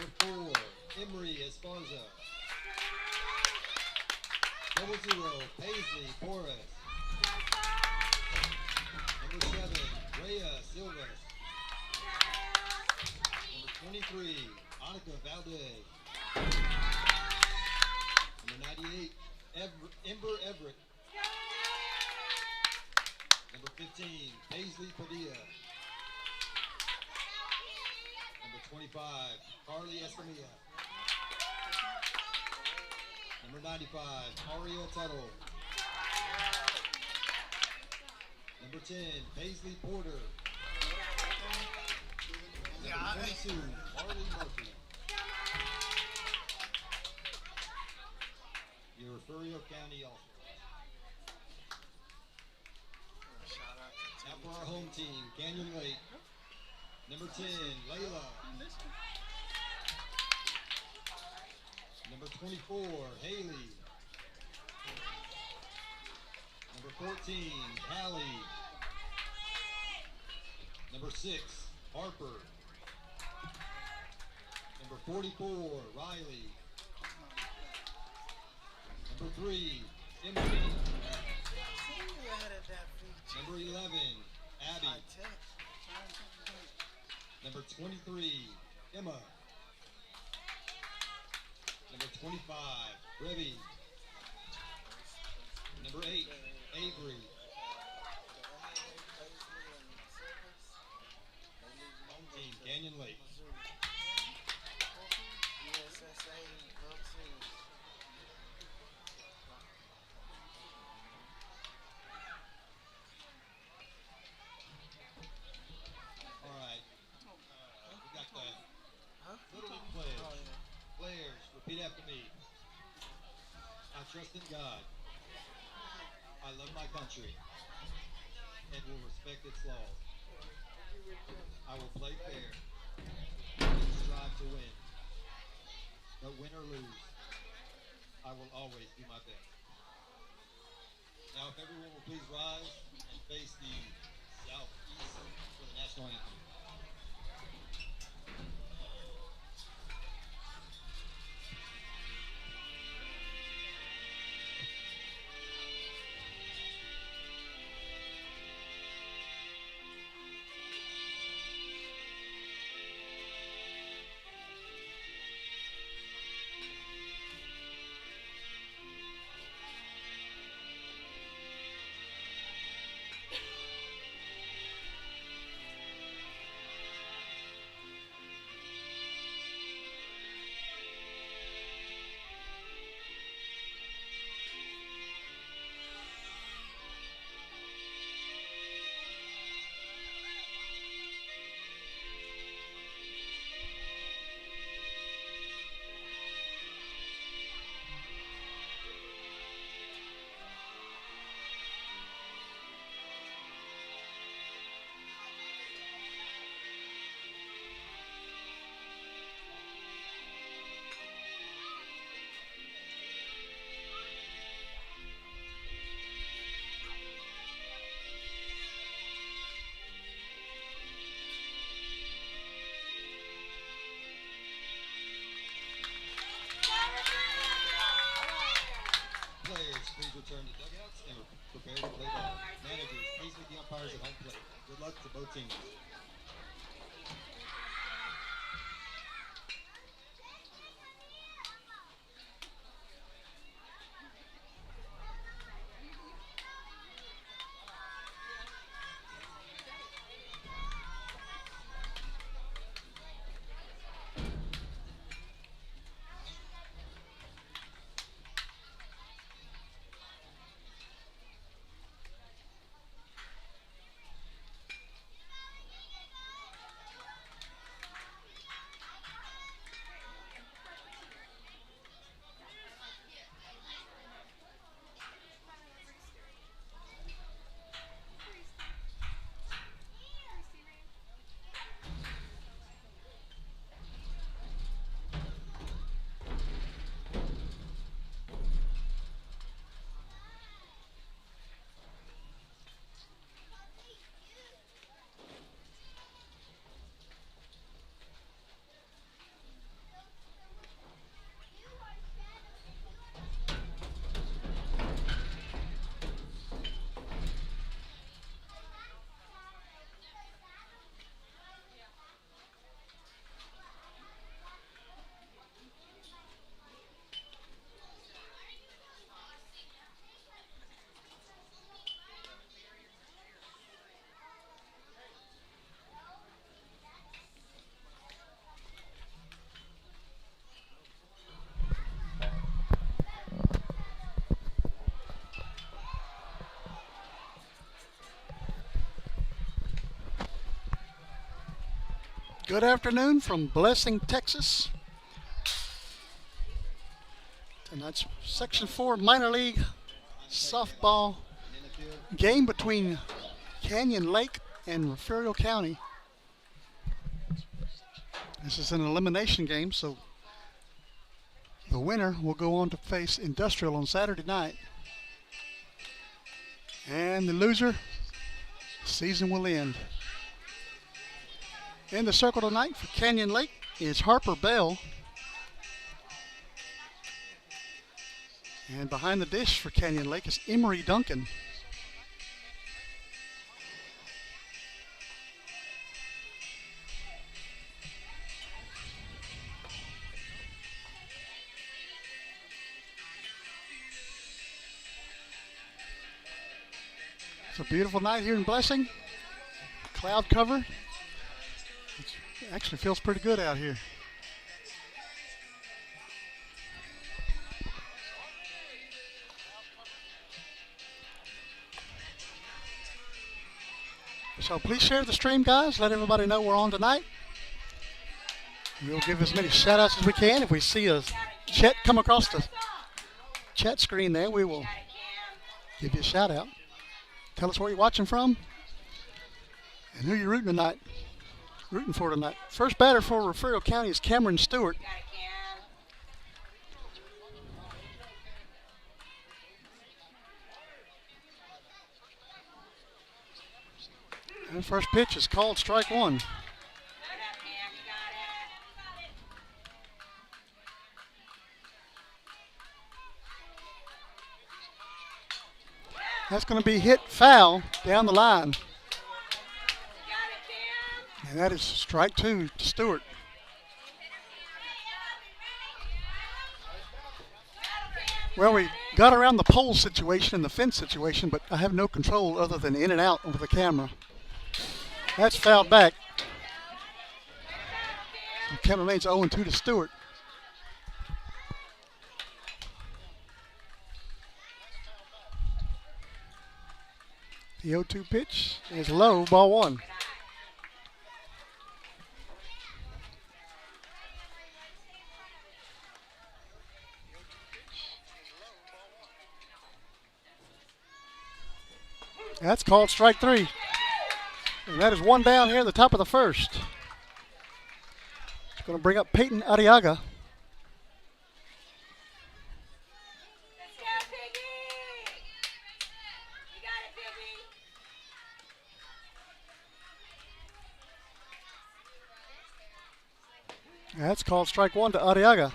Number 4, Emery Esparza. Double 0, Paisley Porras. Number 7, Rhea Silvas. Number 23, Annika Valdez. Number 98, Ember Everett. Number 15, Paisley Padilla. Number 25, Carly Escamilla. Number 95, Aria Tuttle. Number 10, Paisley Porter. Number 22, Harley Murphy. Your Refugio County All-Stars. Now for our home team, Canyon Lake. Number 10, Layla. Number 24, Haley. Number 14, Callie. Number 6, Harper. Number 44, Riley. Number 3, Emily. Number 11, Abby. Number 23, Emma. Number 25, Revy. Number 8, Avery. Home team, Canyon Lake. All right. We got the Little League players. Players, repeat after me. I trust in God. I love my country and will respect its laws. I will play fair and strive to win. But win or lose, I will always do my best. Now, if everyone will please rise and face the southeast for the national anthem. Players, please return to dugouts and prepare to play ball. Managers, please meet the umpires at home plate. Good luck to both teams. Good afternoon from Blessing, Texas. Tonight's Section 4 minor league softball game between Canyon Lake and Refugio County. This is an elimination game, so the winner will go on to face Industrial on Saturday night. And the loser, season will end. In the circle tonight for Canyon Lake is Harper Bell. And behind the dish for Canyon Lake is Emery Duncan. It's a beautiful night here in Blessing. Cloud cover. It actually feels pretty good out here. So please share the stream, guys. Let everybody know we're on tonight. We'll give as many shout outs as we can. If we see a chat come across the chat screen there, we will give you a shout out. Tell us where you're watching from and who you're rooting for tonight. First batter for Refugio County is Cameron Stewart. And first pitch is called strike one. That's going to be hit foul down the line. And that is strike two to Stewart. Well, we got around the pole situation and the fence situation, but I have no control other than in and out with the camera. That's fouled back. The count remains 0-2 to Stewart. The 0-2 pitch is low, ball one. That's called strike three. And that is one down here at the top of the first. It's going to bring up Peyton Arriaga. That's called strike one to Arriaga.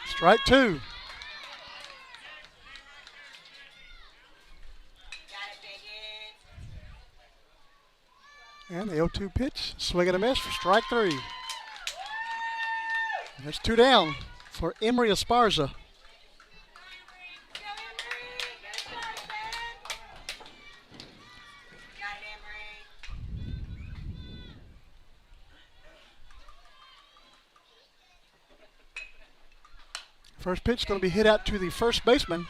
Strike two. And the 0-2 pitch, swing and a miss for strike three. There's two down for Emery Esparza. First pitch going to be hit out to the first baseman.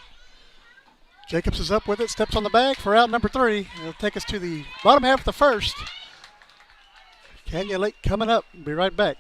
Jacobs is up with it, steps on the bag for out number three. It'll take us to the bottom half of the first. Canyon Lake coming up. Be right back.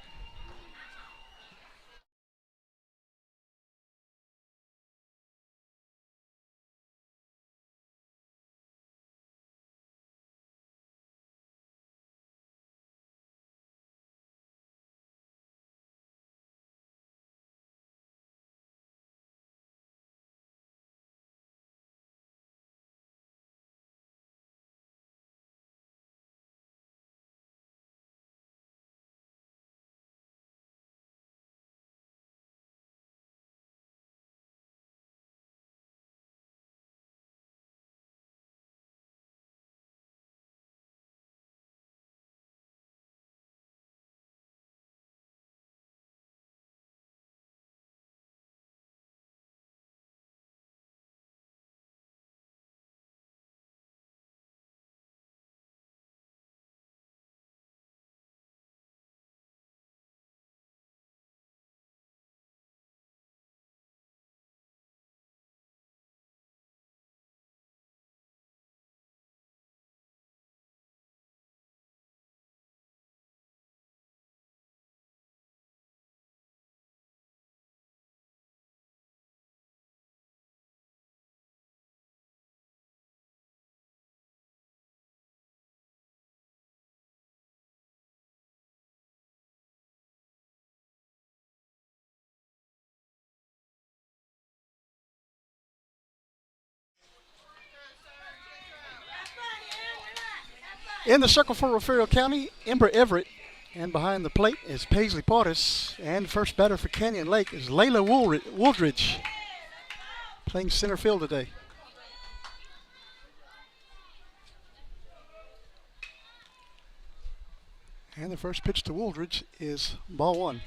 In the circle for Refugio County, Ember Everett. And behind the plate is Paisley Portis. And first batter for Canyon Lake is Layla Wooldridge, playing center field today. And the first pitch to Wooldridge is ball one.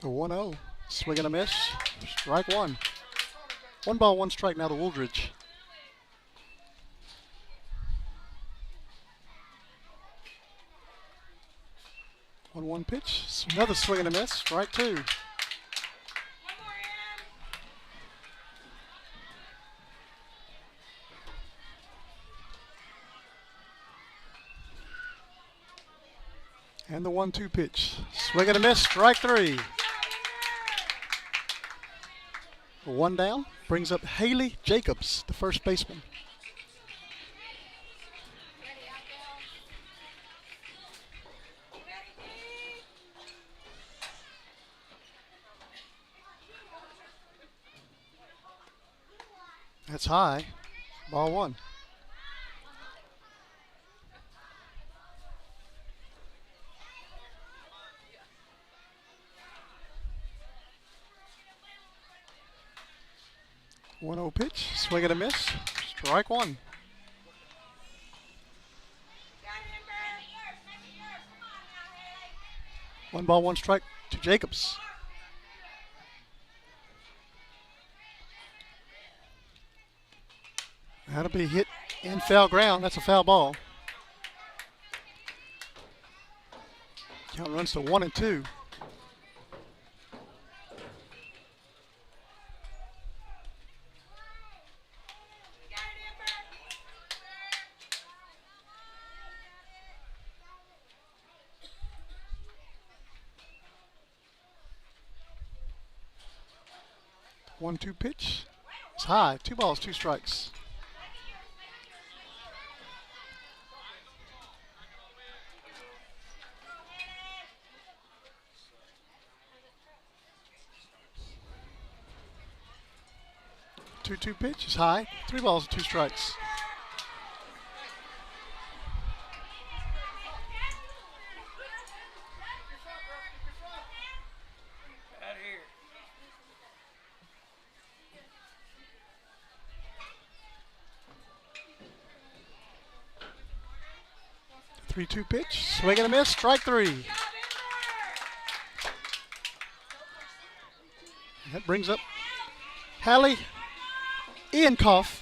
The 1-0. Swing and a miss. Strike one. 1-1 strike now to Wooldridge. 1-1 pitch. Another swing and a miss. Strike two. And the 1-2 pitch. Swing and a miss. Strike three. One down. Brings up Haley Jacobs, the first baseman. That's high. Ball one. One 0 pitch. Swing and a miss. Strike one. One ball, one strike to Jacobs. That'll be hit in foul ground. That's a foul ball. Count runs to 1-2. One-two pitch. It's high. 2 balls, 2 strikes. Two pitch is high. 3 balls, 2 strikes. Three-two pitch. Swing and a miss. Strike three. That brings up Hallie Iankoff.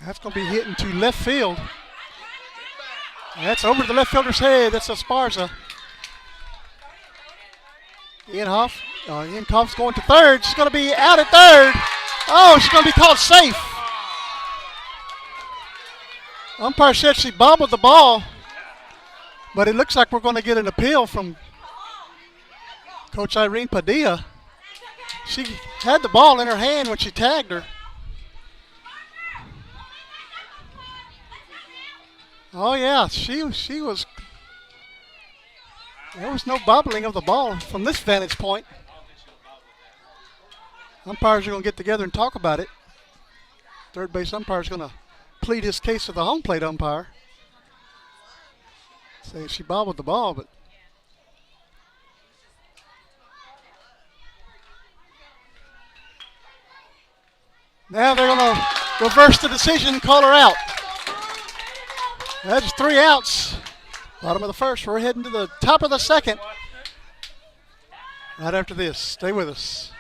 That's going to be hitting to left field. That's over the left fielder's head. That's Esparza. Iankoff's going to third. She's going to be out at third. Oh, she's going to be called safe. Umpire said she bobbled the ball, but it looks like we're going to get an appeal from Coach Irene Padilla. She had the ball in her hand when she tagged her. Oh yeah, she was. There was no bobbling of the ball from this vantage point. Umpires are going to get together and talk about it. Third base umpire is going to plead his case to the home plate umpire. Say she bobbled the ball, but now they're going to reverse the decision and call her out. That's 3 outs. Bottom of the first. We're heading to the top of the second. Right after this. Stay with us.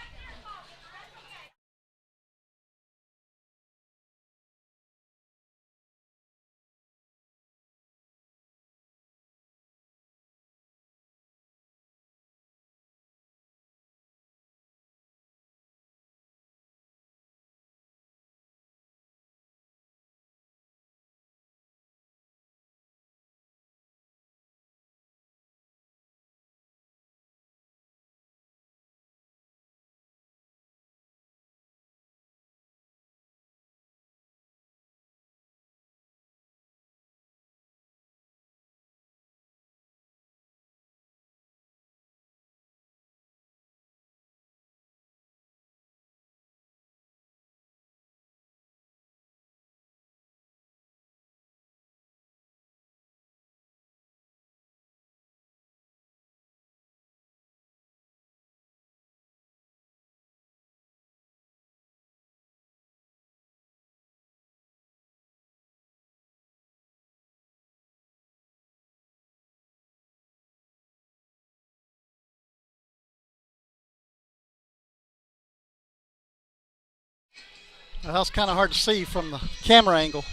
That was kind of hard to see from the camera angle.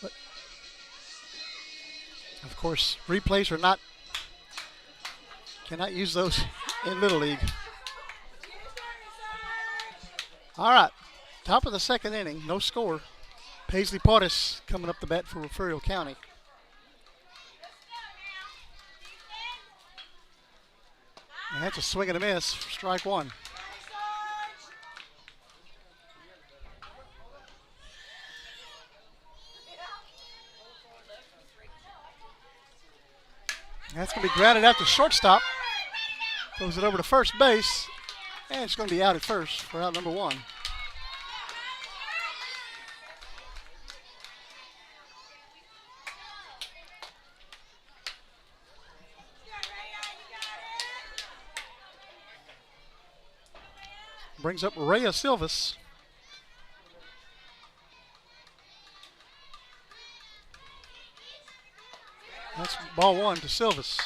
But of course, replays are not, cannot use those in Little League. All right, top of the second inning, no score. Paisley Portis coming up the bat for Refugio County. And that's a swing and a miss for strike one. That's going to be grounded out to shortstop. Throws it over to first base. And it's going to be out at first for out number one. Brings up Rhea Silvas. That's ball one to Silvas.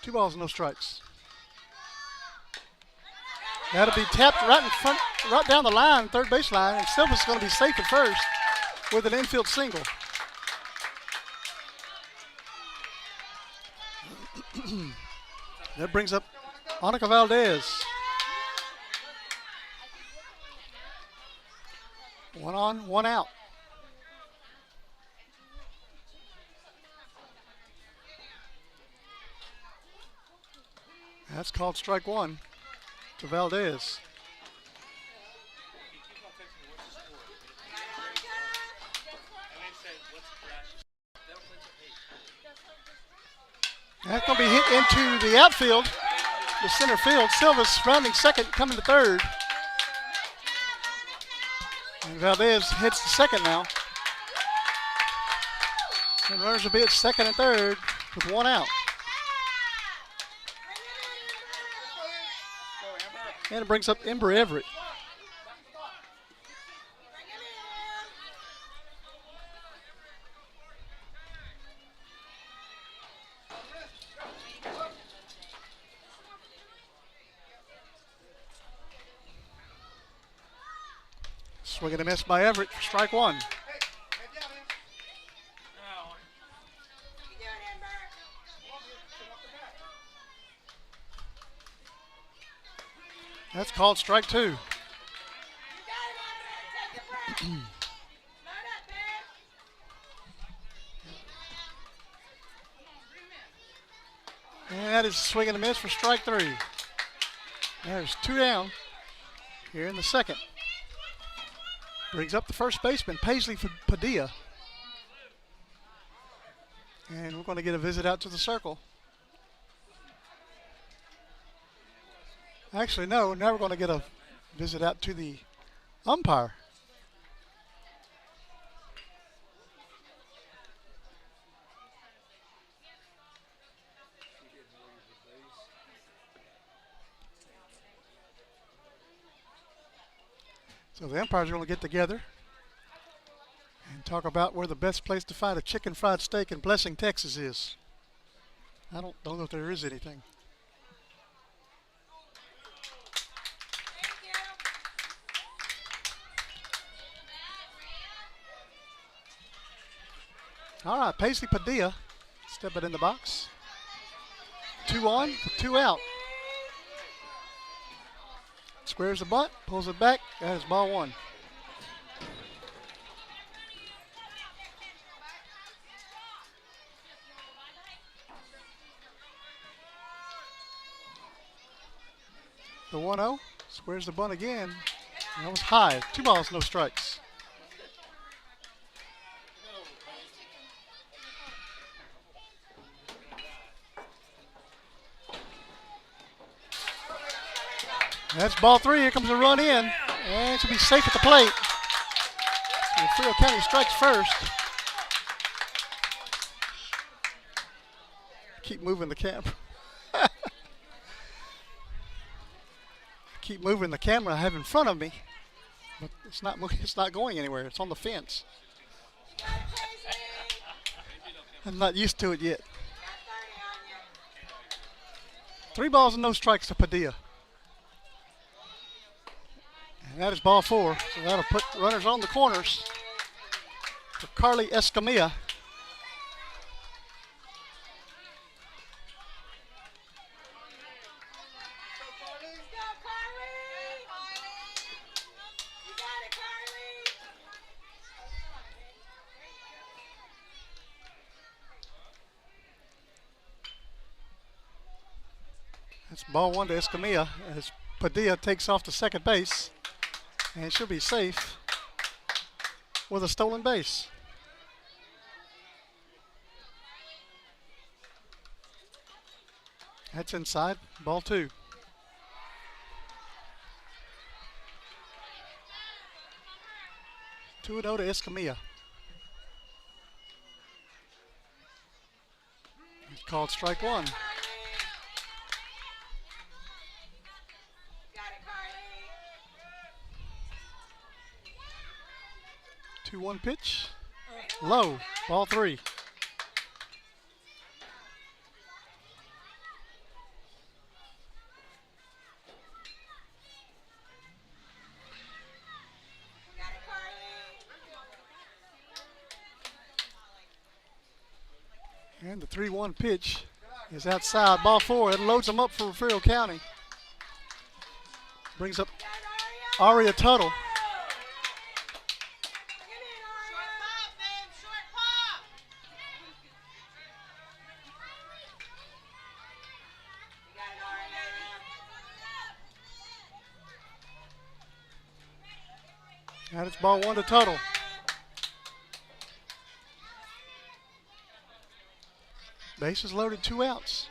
Two balls, no strikes. That'll be tapped right in front, right down the line, third base line, and Silvas is going to be safe at first with an infield single. That brings up Monica Valdez. One on, one out. That's called strike one to Valdez. That's going to be hit into the outfield, the center field. Silvas rounding second, coming to third. And Valdez hits the second now. And runners will be at second and third with one out. And it brings up Ember Everett. Swing and a miss by Everett for strike one. That's called strike two. And that is a swing and a miss for strike three. There's two down here in the second. Brings up the first baseman, Paisley Padilla. And we're going to get a visit out to the circle. Actually, no, now we're going to get a visit out to the umpire. So the umpires are going to get together and talk about where the best place to find a chicken fried steak in Blessing, Texas is. I don't know if there is anything. All right, Paisley Padilla stepping in the box. Two on, two out. Squares the bunt, pulls it back. That is ball one. The 1-0, squares the bunt again. That was high. Two balls, no strikes. That's ball three. Here comes a run in. And it should be safe at the plate. Refugio County strikes first. Keep moving the camera. Keep moving the camera I have in front of me. but it's not going anywhere. It's on the fence. I'm not used to it yet. 3 balls and no strikes to Padilla. And that is ball 4. So that'll put runners on the corners for Carly Escamilla. That's ball 1 to Escamilla as Padilla takes off to second base. And she'll be safe with a stolen base. That's inside, ball 2. 2-0 to Escamilla. It's called strike 1. 2-1 pitch. Low. Ball 3. And the 3-1 pitch is outside. Ball 4. It loads them up for Refugio County. Brings up Aria Tuttle. And it's ball 1 to Tuttle. Bases loaded, 2 outs.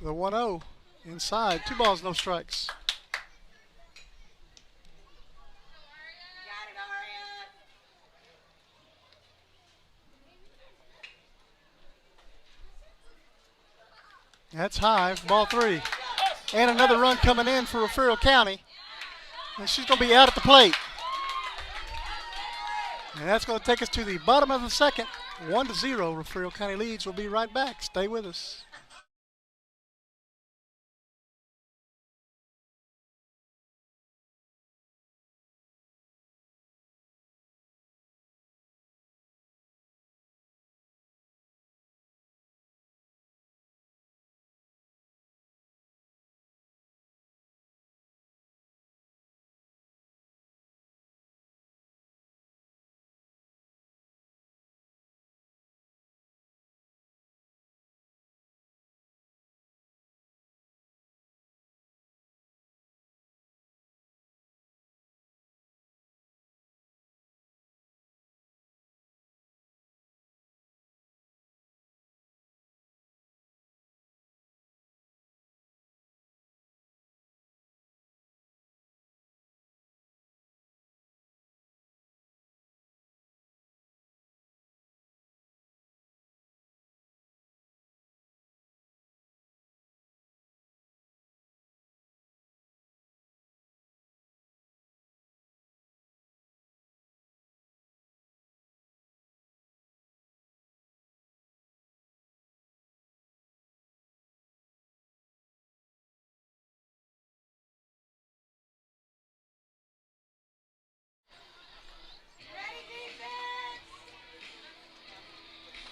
The 1-0 inside, 2 balls, no strikes. That's high, ball 3. And another run coming in for Refugio County. And she's going to be out at the plate. And that's going to take us to the bottom of the second. 1-0, Refugio County leads. We'll be right back. Stay with us.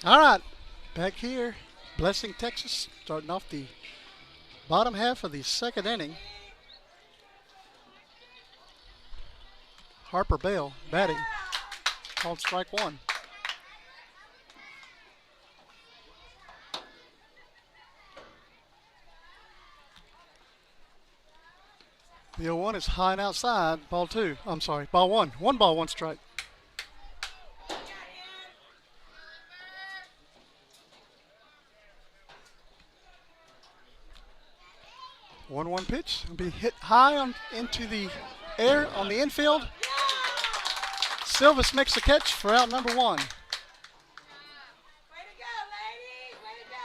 All right, back here, Blessing, Texas, starting off the bottom half of the second inning. Harper Bell batting, called strike 1. The 0-1 is high and outside, ball 2. I'm sorry, ball 1. 1 ball, 1 strike. One pitch will be hit high into the air on the infield. Silvis makes the catch for out number 1. Way to go, ladies. Way to go,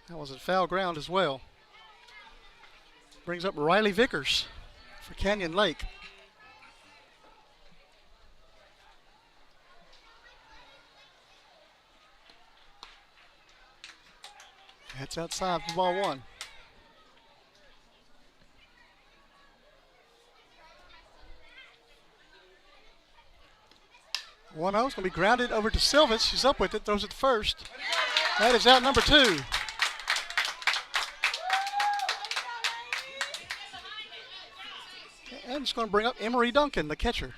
defense. That was a foul ground as well. Brings up Riley Vickers for Canyon Lake. That's outside for ball one. 1-0 is going to be grounded over to Silvich. She's up with it, throws it first. That is out number 2. And it's going to bring up Emery Duncan, the catcher.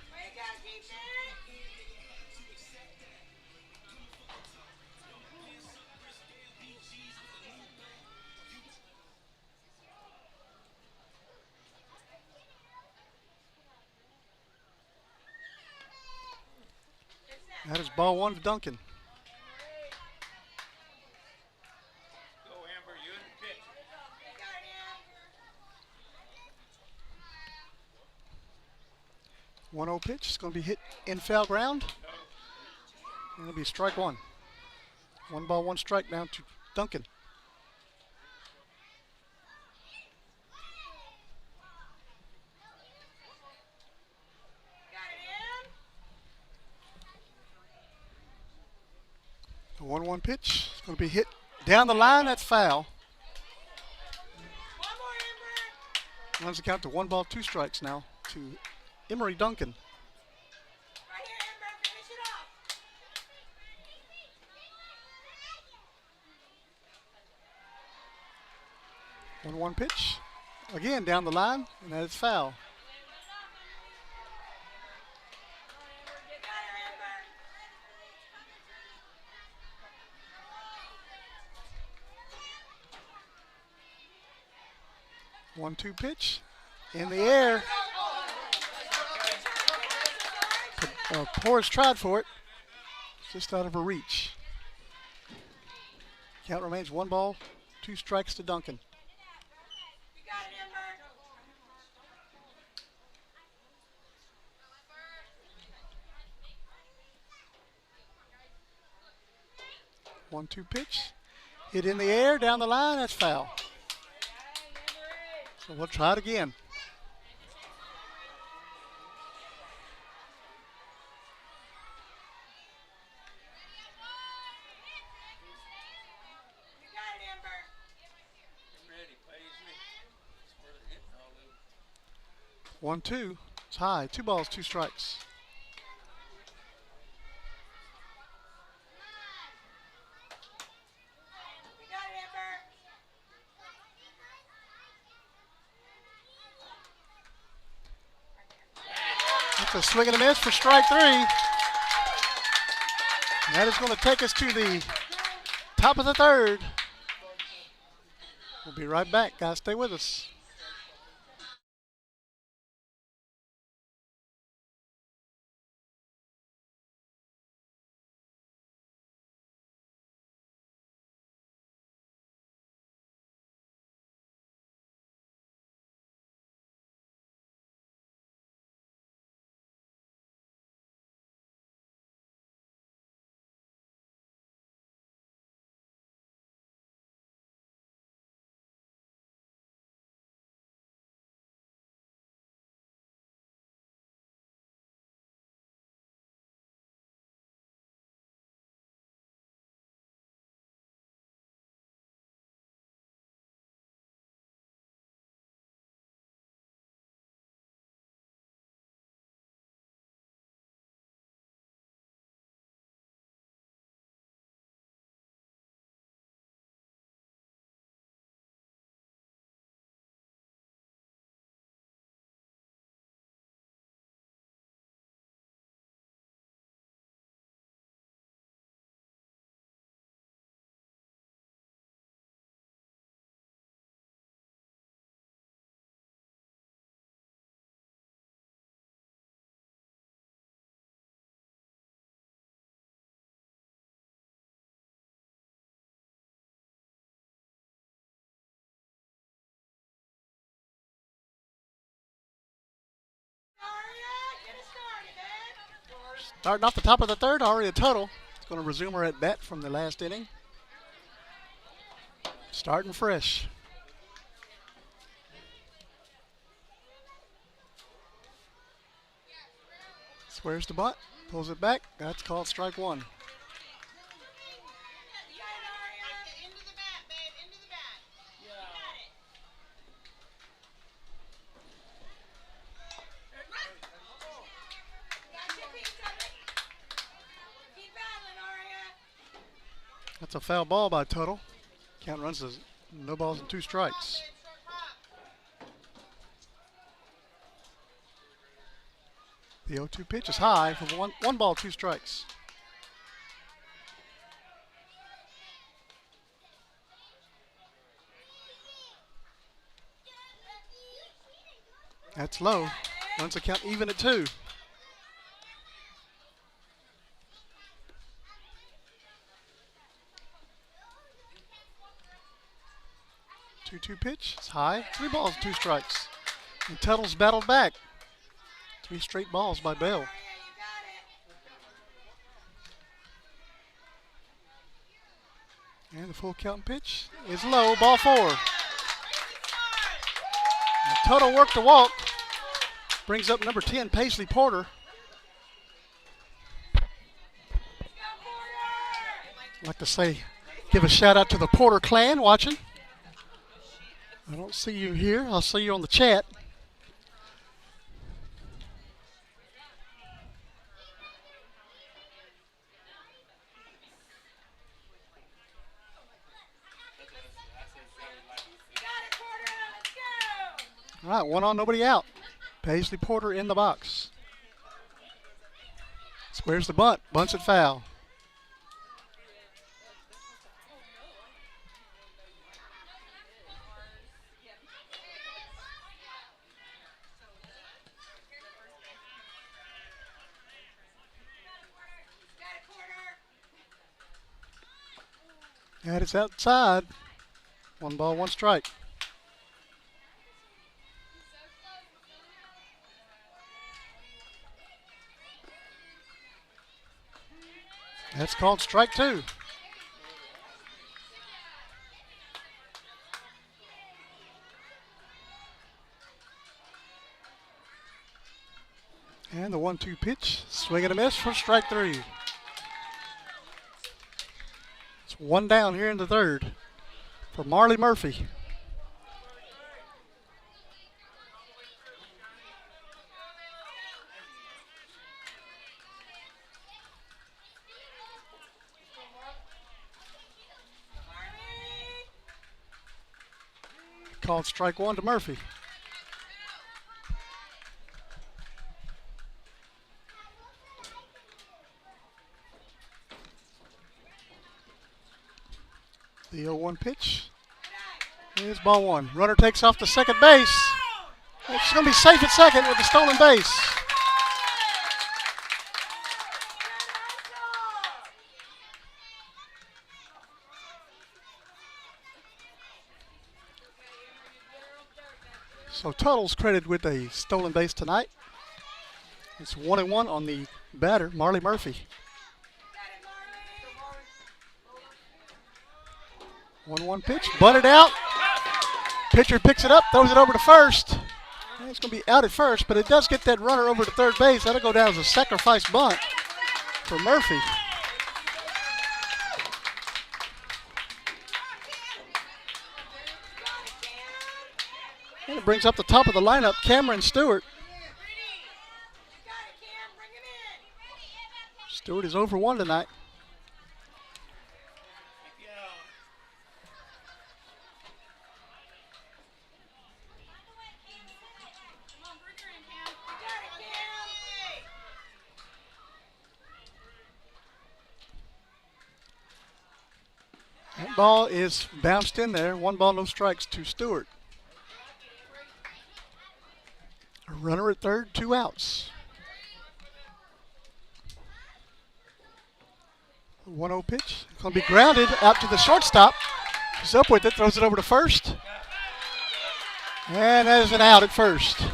That is ball one to Duncan. Go, Amber, you in the pitch. 1-0 pitch. It's going to be hit in foul ground. And it'll be strike one. 1 ball, 1 strike down to Duncan. The 1-1 pitch. It's going to be hit down the line. That's foul. Runs the count to 1 ball, 2 strikes now to Emery Duncan. 1-1 pitch. Again down the line, and that is foul. One-two pitch in the air. Porras tried for it, just out of her reach. Count remains 1 ball, 2 strikes to Duncan. 1-2 pitch. Hit in the air, down the line, that's foul. So we'll try it again. One, two. It's high. 2 balls, 2 strikes. That's a swing and a miss for strike 3. That is going to take us to the top of the 3rd. We'll be right back, guys. Stay with us. Starting off the top of the 3rd, Aria Tuttle is going to resume her at bat from the last inning. Starting fresh. Squares the butt, pulls it back. That's called strike one. That's a foul ball by Tuttle. Count runs as no balls and 2 strikes. The 0-2 pitch is high for one ball, 2 strikes. That's low. Runs the count even at 2. 2-2 pitch. It's high. 3 balls, 2 strikes. And Tuttle's battled back. 3 straight balls by Bell. And the full count pitch is low. Ball 4. And Tuttle worked the walk. Brings up number 10, Paisley Porter. I'd like to say, give a shout out to the Porter clan watching. I don't see you here. I'll see you on the chat. All right, 1 on, nobody out. Paisley Porter in the box. Squares the bunt, bunts it foul. And it's outside. 1 ball, 1 strike. That's called strike 2. And the 1-2 pitch, swing and a miss for strike 3. It's 1 down here in the 3rd for Marley Murphy. Called strike 1 to Murphy. The 0-1 pitch is ball 1. Runner takes off to second base. It's going to be safe at second with the stolen base. So Tuttle's credited with a stolen base tonight. It's 1-1 on the batter, Marley Murphy. 1-1 pitch, butted out. Pitcher picks it up, throws it over to first. And it's going to be out at first, but it does get that runner over to third base. That'll go down as a sacrifice bunt for Murphy. And it brings up the top of the lineup, Cameron Stewart. Stewart is over 1 tonight. That ball is bounced in there. 1 ball, no strikes to Stewart. A runner at third, 2 outs. 1-0 pitch. Going to be grounded out to the shortstop. He's up with it, throws it over to first. And that is an out at first.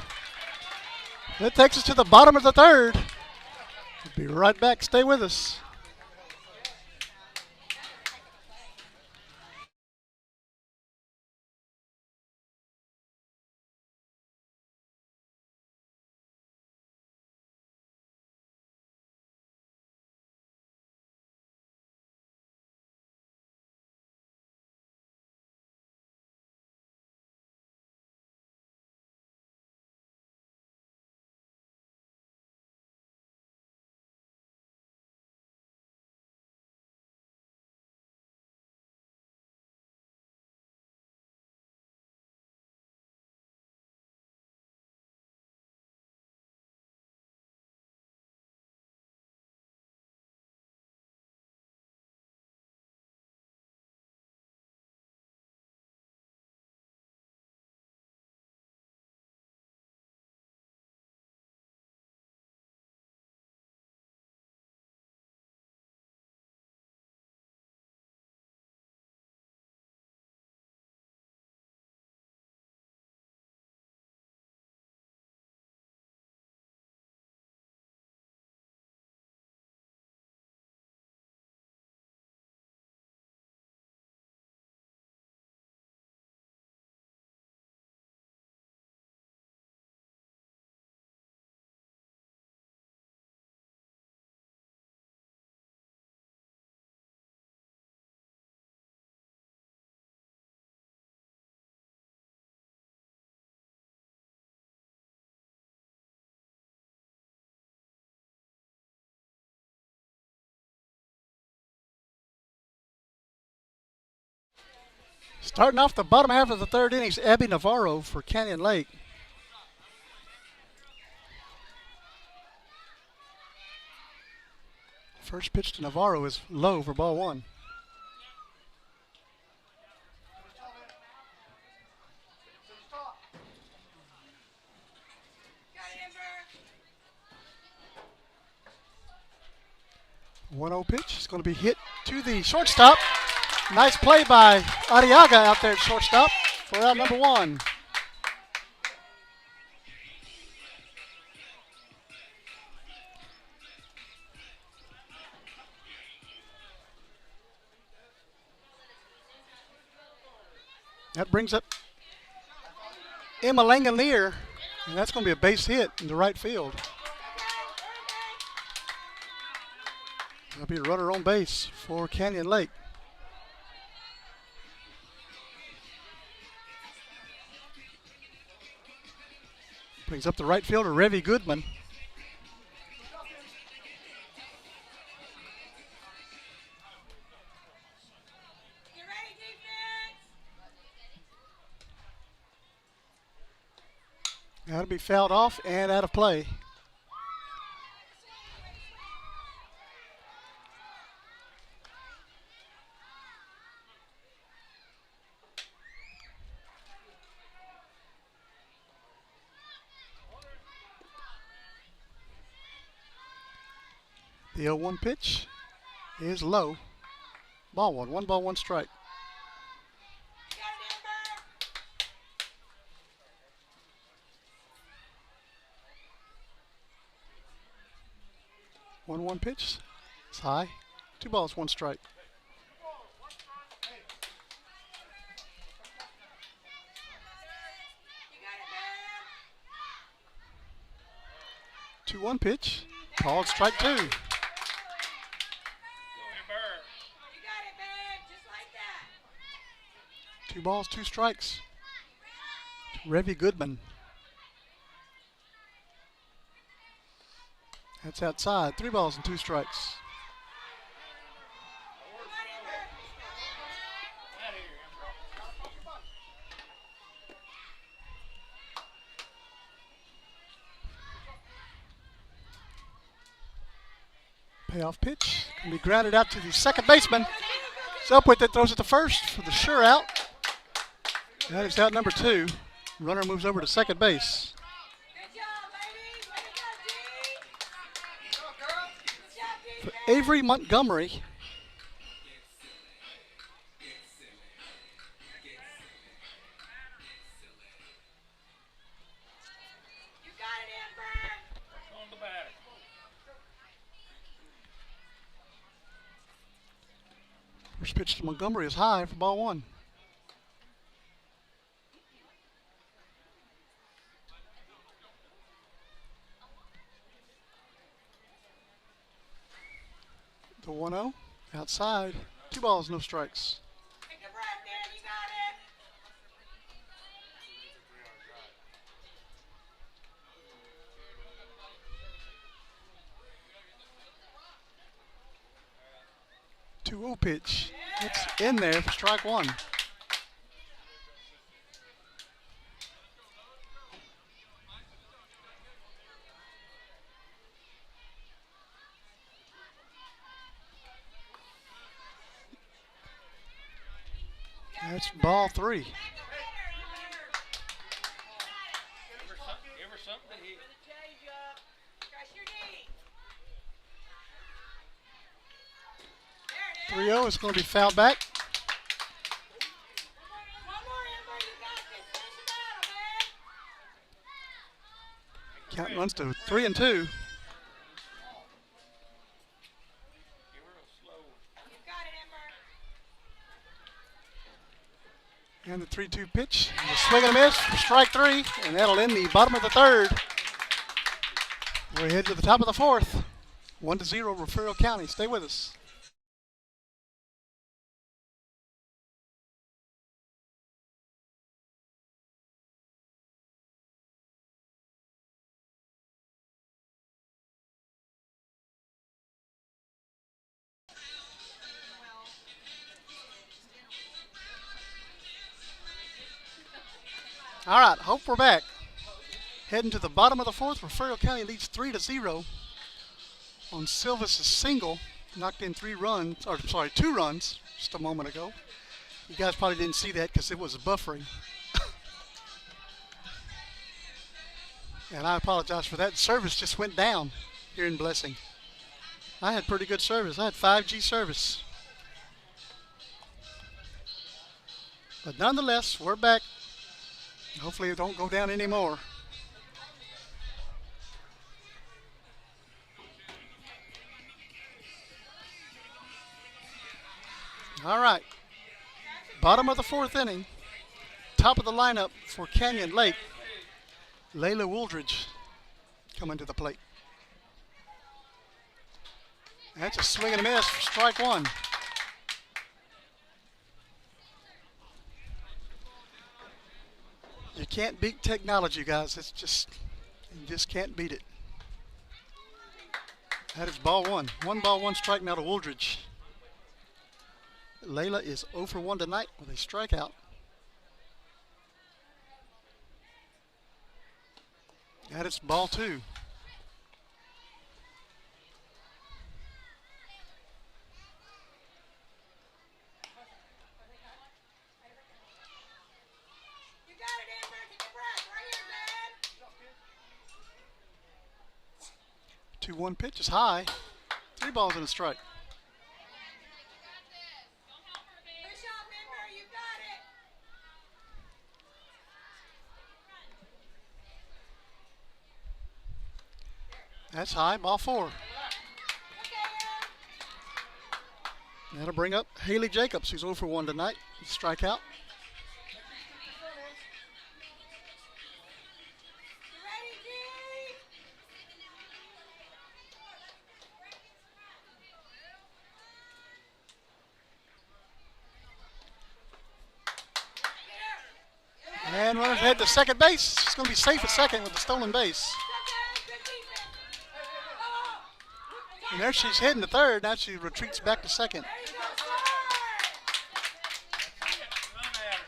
That takes us to the bottom of the 3rd. We'll be right back. Stay with us. Starting off the bottom half of the third innings, Abby Navarro for Canyon Lake. First pitch to Navarro is low for ball one. One 0 pitch is going to be hit to the shortstop. Nice play by Arriaga out there at shortstop for out number one. That brings up Emma Langolier, and that's going to be a base hit in the right field. That'll be a runner on base for Canyon Lake. Brings up the right fielder, Revy Goodman. That'll be fouled off and out of play. The 0-1 pitch is low. Ball one. 1 ball, 1 strike. One pitch. It's high. 2 balls, 1 strike. Two 1 pitch. Called strike 2. Two balls, 2 strikes. Revy Goodman. That's outside. 3 balls and 2 strikes. Payoff pitch can be grounded out to the second baseman. It's up with it, throws it to first for the sure out. That is out number 2. Runner moves over to second base. For Avery Montgomery. First pitch to Montgomery is high for ball 1. The 1-0 outside. 2 balls, no strikes. Take a breath, Dan. You got it. Two 2-0 pitch. It's in there for strike 1. That's ball 3. Ever something to hit. 3-0 is going to be fouled back. Count runs to 3-2. And the 3-2 pitch. The swing and a miss for strike 3, and that'll end the bottom of the third. We're headed to the top of the fourth. 1-0 Refugio County. Stay with us. All right, hope we're back. Heading to the bottom of the fourth, Refugio County leads 3-0 on Silvis' single. Knocked in 2 runs just a moment ago. You guys probably didn't see that because it was buffering. And I apologize for that. Service just went down here in Blessing. I had pretty good service. I had 5G service. But nonetheless, we're back. Hopefully it don't go down anymore. All right. Bottom of the fourth inning. Top of the lineup for Canyon Lake. Layla Wooldridge coming to the plate. That's a swing and a miss for strike one. You can't beat technology, guys. It's just, you just can't beat it. That is ball one. 1 ball, 1 strike now to Wooldridge. Layla is 0 for 1 tonight with a strikeout. That is ball 2. You got it, Amber. Take a breath. Right here, man. 2-1 pitch is high. 3 balls and a strike. Push off, Amber. You got it. That's high. Ball 4. Okay, Aaron. That'll bring up Haley Jacobs, who's 0 for 1 tonight. Strikeout. You ready, G? And runners head to second base. It's going to be safe at second with the stolen base. Second. Good defense. Oh. And there she's heading to third. Now she retreats back to second. There you go, sir. Run at her.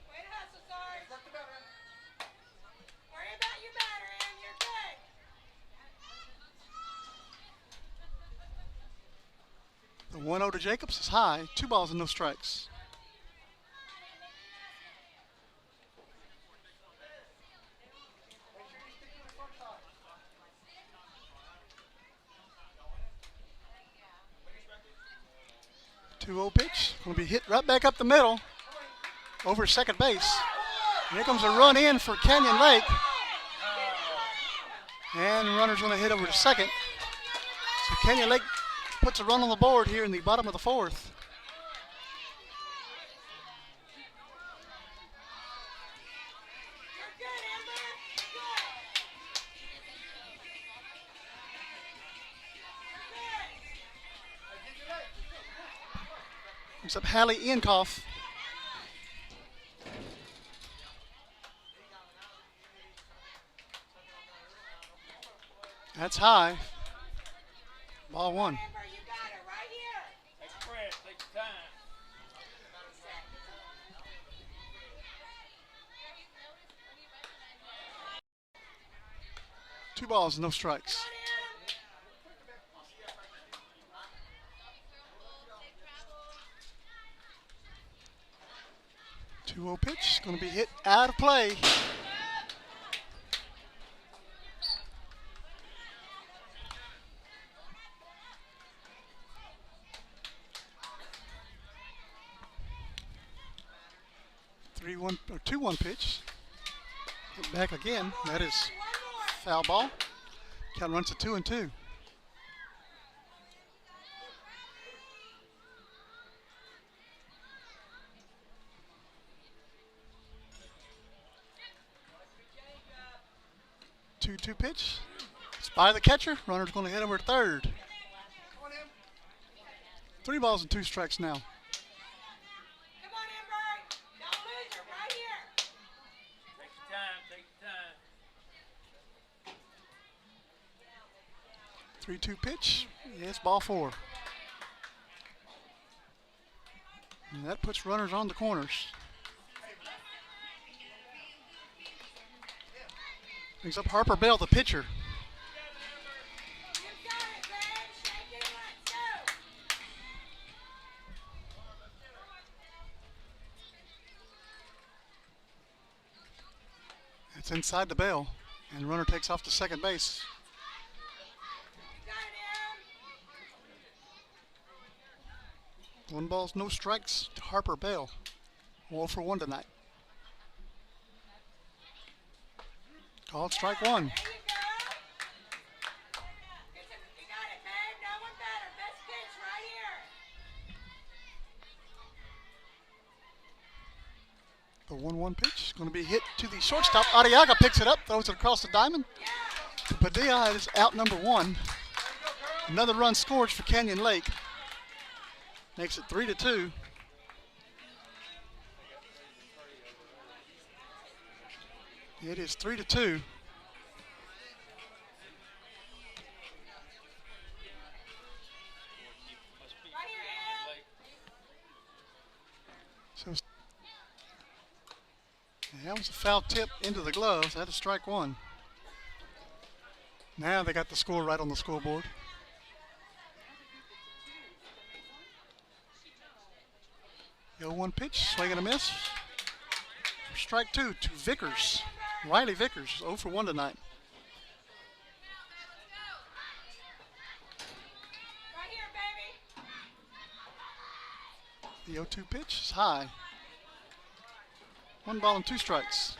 Way to hustle, Sarge. Worry about your batter, Aaron. You're good. The 1-0 to Jacobs is high. 2 balls and no strikes. Two 2-0 pitch. Going to be hit right back up the middle over second base. And here comes a run in for Canyon Lake. And the runner's going to hit over to second. So Canyon Lake puts a run on the board here in the bottom of the fourth. You're good, Amber. You're good. Brings up Hallie Inkoff. That's high. Ball 1. Amber, you got it right here. Take a breath. Take your time. 2 balls, no strikes. 2-0 pitch. Going to be hit out of play. 3-1 or 2-1 pitch. Hit back again. That is foul ball. Count runs to 2-2. Two pitch. It's by the catcher. Runner's going to hit over to third. 3 balls and 2 strikes now. Come on, Amber. Don't lose it right here. Take your time. Take your time. 3-2 pitch. Yeah, it's ball 4. And that puts runners on the corners. Brings up Harper Bell, the pitcher. You got it, man. Shake it. Let's go. It's inside the bell, and the runner takes off to second base. You got it, Em. 1 ball, no strikes to Harper Bell. 0 for 1 tonight. Called strike 1. There you go. You got it, babe. No one better. Best pitch right here. The 1-1 pitch is going to be hit to the shortstop. Arriaga picks it up, throws it across the diamond. Yeah. Padilla is out number 1. Another run scores for Canyon Lake. Makes it 3-2. It is 3-2. Right here, Em. So that was a foul tip into the gloves. That is strike 1. Now they got the score right on the scoreboard. The 0-1 pitch, swing and a miss. Strike 2 to Vickers. Riley Vickers, 0 for 1 tonight. Right here, baby. The 0-2 pitch is high. 1 ball and 2 strikes.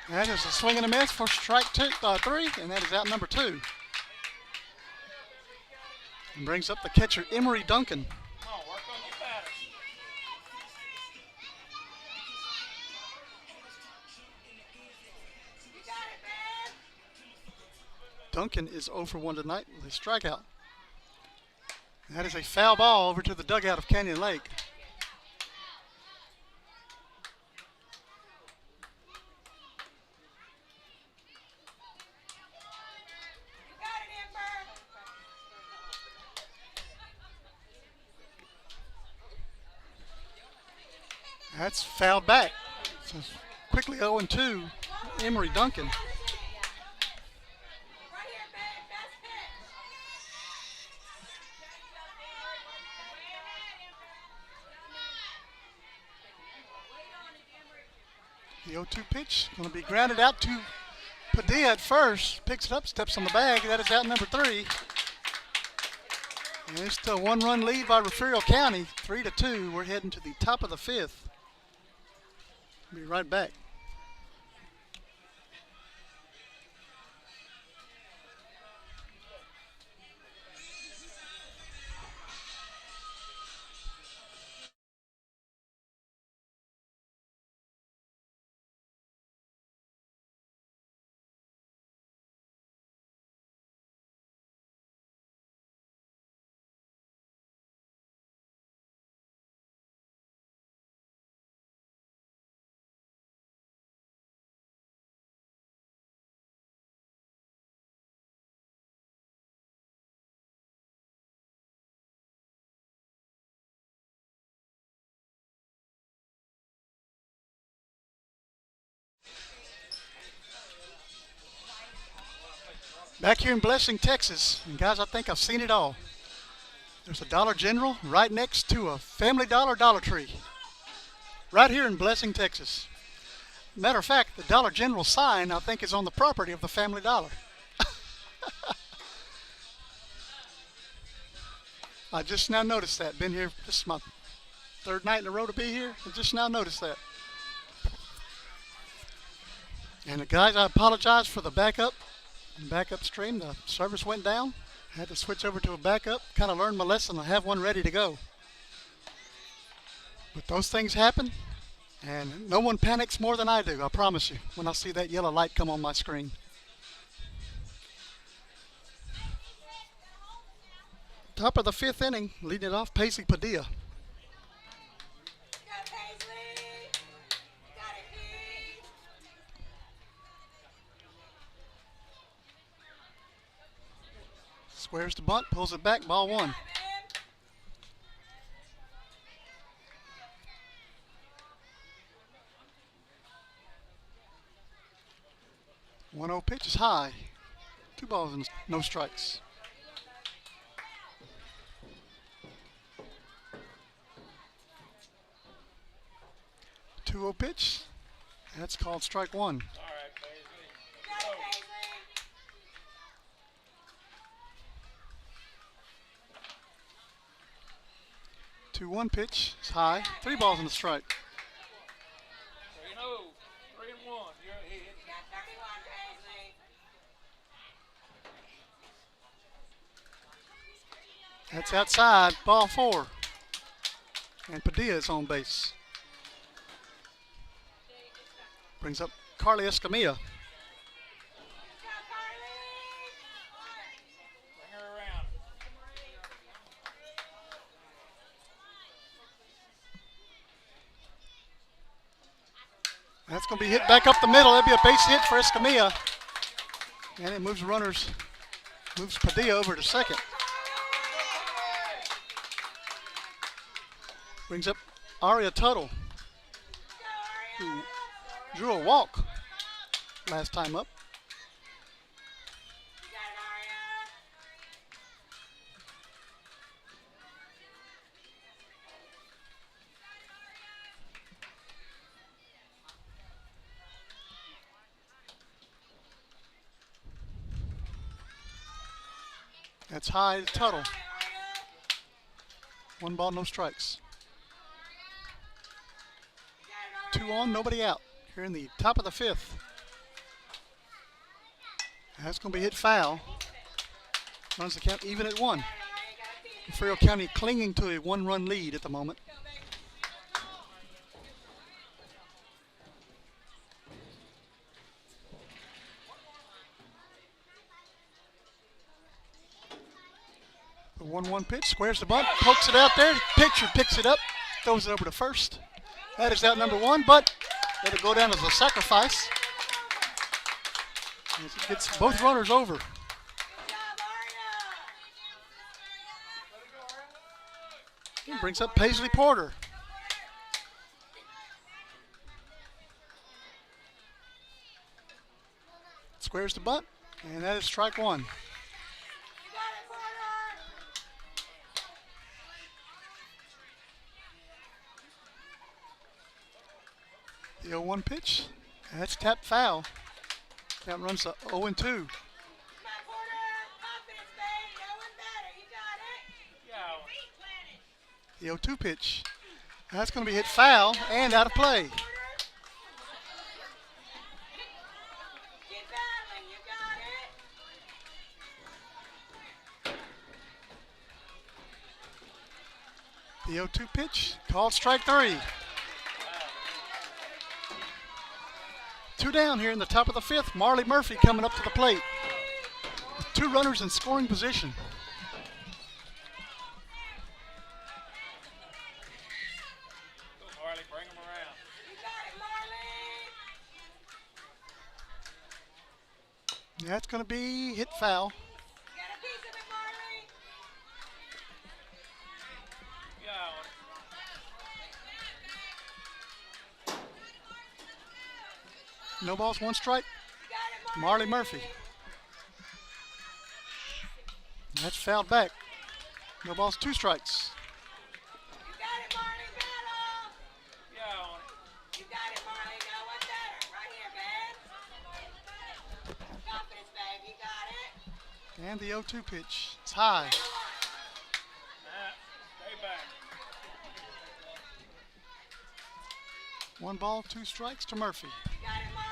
That is a swing and a miss for strike 3, and that is out number 2. And brings up the catcher, Emery Duncan. Come on, work on your batter. You got it, babe. Duncan is 0 for 1 tonight with a strikeout. That is a foul ball over to the dugout of Canyon Lake. You got it, Ember. That's fouled back. So quickly 0-2, Emery Duncan. Right here, babe. Best pitch. The 0-2 pitch going to be grounded out to Padilla at first. Picks it up, steps on the bag. That is out number 3. And it's still a 1-run lead by Refugio County, 3-2. We're heading to the top of the 5th. Be right back. Back here in Blessing, Texas, and guys, I think I've seen it all. There's a Dollar General right next to a Family Dollar Dollar Tree. Right here in Blessing, Texas. Matter of fact, the Dollar General sign, I think, is on the property of the Family Dollar. I just now noticed that. Been here, this is my 3rd night in a row to be here. I just now noticed that. And the guys, I apologize for the backup stream. The service went down. Had to switch over to a backup. Kind of learned my lesson. I have one ready to go. But those things happen, and no one panics more than I do, I promise you, when I see that yellow light come on my screen. Top of the 5th inning, leading it off, Paisley Padilla. Go, Paisley. You got it, Pete. Squares to bunt, pulls it back, ball one. 1-0 pitch is high. 2 balls and no strikes. 2-0 pitch. That's called strike one. All right, Paisley. Go, Go. Paisley. 2-1 pitch is high. 3 balls and a strike. 3-0. 3-1. You're ahead. You got 31, Paisley. That's outside, ball 4. And Padilla is on base. Brings up Carly Escamilla. Go, Carly. Bring her around. That's going to be hit back up the middle. That'll be a base hit for Escamilla. And it moves runners, moves Padilla over to second. Brings up Aria Tuttle, who drew a walk last time up. You got it, Aria. That's high to Tuttle. Hi, Aria. 1 ball, no strikes. You got it, 2 Aria. on, nobody out. Here in the top of the 5th. That's going to be hit foul. Runs the count even at 1. Aria, you got a piece. Refugio County clinging to a 1-run lead at the moment. Go, baby. The 1-1 pitch, squares the bunt, pokes it out there. Pitcher picks it up, throws it over to first. That is out number 1, but it'll go down as a sacrifice. As it gets both runners over. Good job, Aria. He brings up Paisley Porter. Squares the bunt, and that is strike 1. You got it, Porter. The 0-1 pitch, that's tapped foul. That runs to 0-2. Come on, Porter. Confidence, babe. No one better. You got it. Yeah. The 0-2 pitch, that's going to be hit foul and out of play. Porter. Keep battling. You got it. The 0-2 pitch, called strike 3. 2 down here in the top of the 5th. Marley Murphy coming up to the plate. With 2 runners in scoring position. Go, Marley. Bring them around. You got it, Marley. That's going to be hit foul. You got a piece of it, Marley. Yeah. No balls, 1 strike. You got it, Marley Murphy. That's fouled back. No balls, 2 strikes. You got it, Marley. Battle. Yeah. On it. You got it, Marley. No one better. Right here, babe. Confidence, babe. You got it. And the 0-2 pitch. It's high. Stay back. 1 ball, 2 strikes to Murphy. You got it, Marley.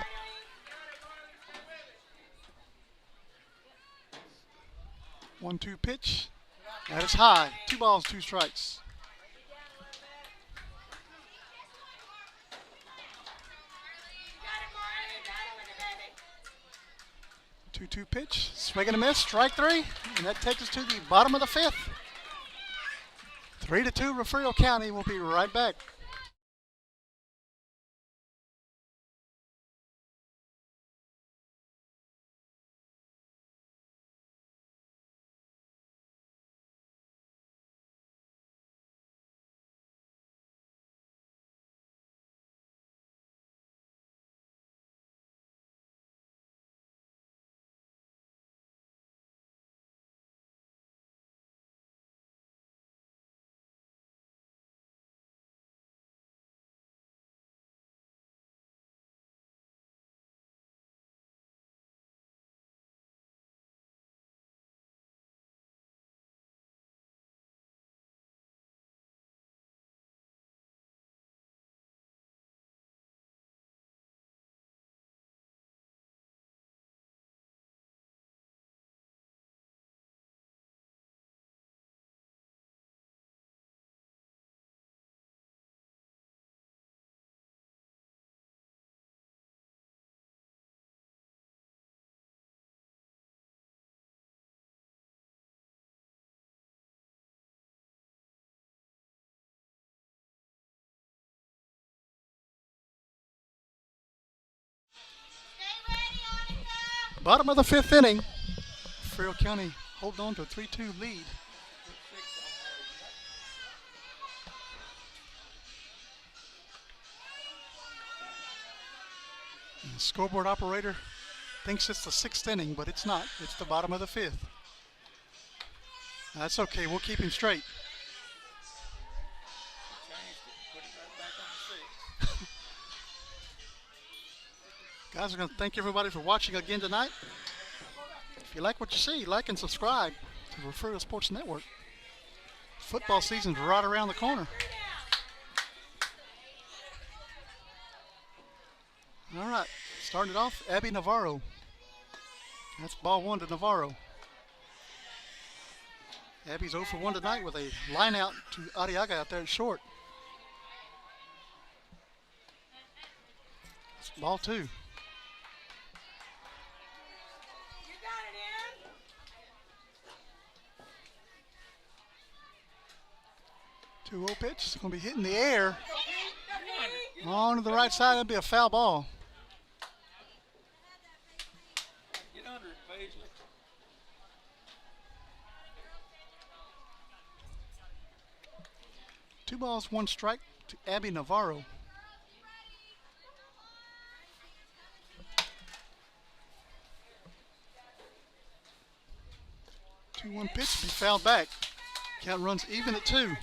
1-2 pitch. That is high. 2 balls, 2 strikes. You got it, Marley. Battle with it, baby. 2-2 pitch. Swing and a miss. Strike 3. And that takes us to the bottom of the 5th. 3-2 Refugio County. We'll be right back. Bottom of the fifth inning. Farrell County holding on to a 3-2 lead. And the scoreboard operator thinks it's the sixth inning, but it's not. It's the bottom of the fifth. That's okay. We'll keep him straight. Guys, we're going to thank everybody for watching again tonight. If you like what you see, like and subscribe to Refugio Sports Network. Football season's right around the corner. All right, starting it off, Abby Navarro. That's ball one to Navarro. Abby's 0 for 1 tonight with a line out to Arriaga out there at short. It's ball two. 2-0 pitch. It's going to be hitting the air. On to the right side. That'll be a foul ball. Get under it, Paisley. 2 balls, 1 strike to Abby Navarro. Two 1 pitch, be fouled back. Count runs even at 2.